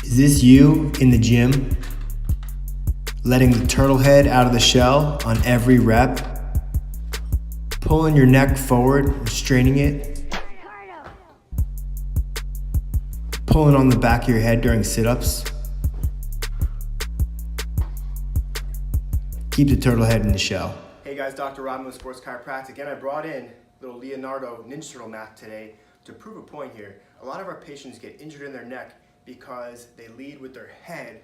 Is this you in the gym, letting the turtle head out of the shell on every rep, pulling your neck forward and straining it, pulling on the back of your head during sit-ups? Keep the turtle head in the shell. Hey guys, Dr. Rodman with Sports Chiropractic, and I brought in little Leonardo Ninja Turtle math today to prove a point here. A lot of our patients get injured in their neck because they lead with their head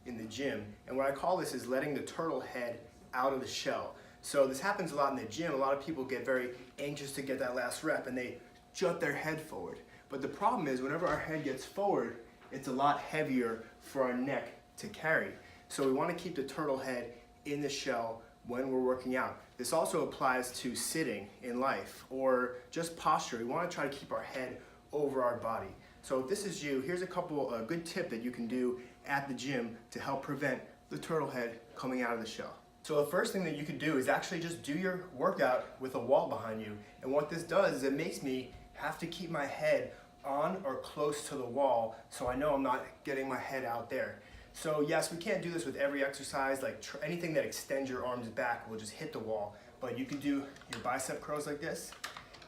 in the gym, and what I call this is letting the turtle head out of the shell. So this happens a lot in the gym. A lot of people get very anxious to get that last rep and they jut their head forward. But the problem is whenever our head gets forward, it's a lot heavier for our neck to carry. So we want to keep the turtle head in the shell when we're working out. This also applies to sitting in life or just posture. We want to try to keep our head over our body. So if this is you, here's a good tip that you can do at the gym to help prevent the turtle head coming out of the shell. So the first thing that you can do is actually just do your workout with a wall behind you. And what this does is it makes me have to keep my head on or close to the wall so I know I'm not getting my head out there. So yes, we can't do this with every exercise, like anything that extends your arms back will just hit the wall. But you can do your bicep curls like this.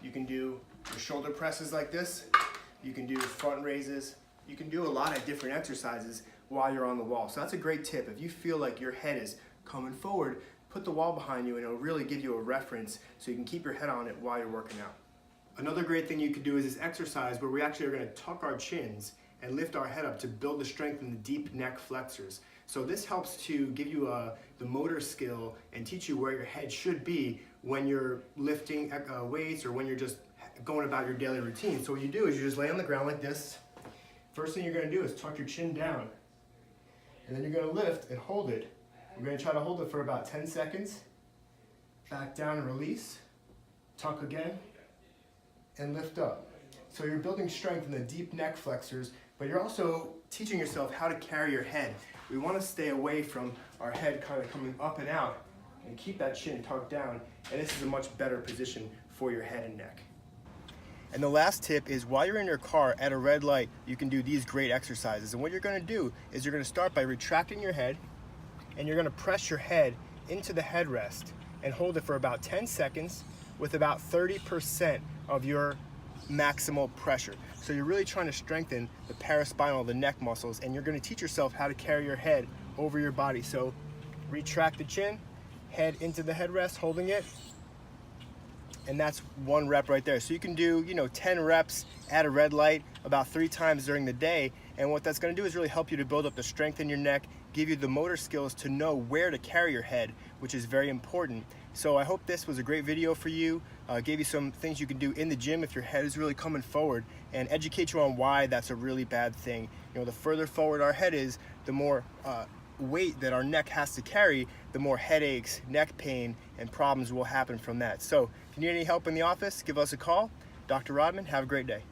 You can do your shoulder presses like this. You can do front raises. You can do a lot of different exercises while you're on the wall. So that's a great tip. If you feel like your head is coming forward, put the wall behind you and it'll really give you a reference so you can keep your head on it while you're working out. Another great thing you could do is this exercise where we actually are going to tuck our chins and lift our head up to build the strength in the deep neck flexors. So this helps to give you the motor skill and teach you where your head should be when you're lifting weights or when you're just going about your daily routine. So what you do is you just lay on the ground like this. First thing you're going to do is tuck your chin down. And then you're going to lift and hold it. We're going to try to hold it for about 10 seconds. Back down and release. Tuck again. And lift up. So you're building strength in the deep neck flexors, but you're also teaching yourself how to carry your head. We want to stay away from our head kind of coming up and out and keep that chin tucked down. And this is a much better position for your head and neck. And the last tip is while you're in your car at a red light, you can do these great exercises. And what you're going to do is you're going to start by retracting your head and you're going to press your head into the headrest and hold it for about 10 seconds with about 30% of your maximal pressure. So you're really trying to strengthen the paraspinal, the neck muscles, and you're going to teach yourself how to carry your head over your body. So retract the chin, head into the headrest, holding it, and that's one rep right there. So you can do 10 reps at a red light about 3 times during the day, and what that's going to do is really help you to build up the strength in your neck, give you the motor skills to know where to carry your head, which is very important. So I hope this was a great video for you, gave you some things you can do in the gym if your head is really coming forward, and educate you on why that's a really bad thing. The further forward our head is, the more weight that our neck has to carry, the more headaches, neck pain, and problems will happen from that. So if you need any help in the office, give us a call. Dr. Rodman, have a great day.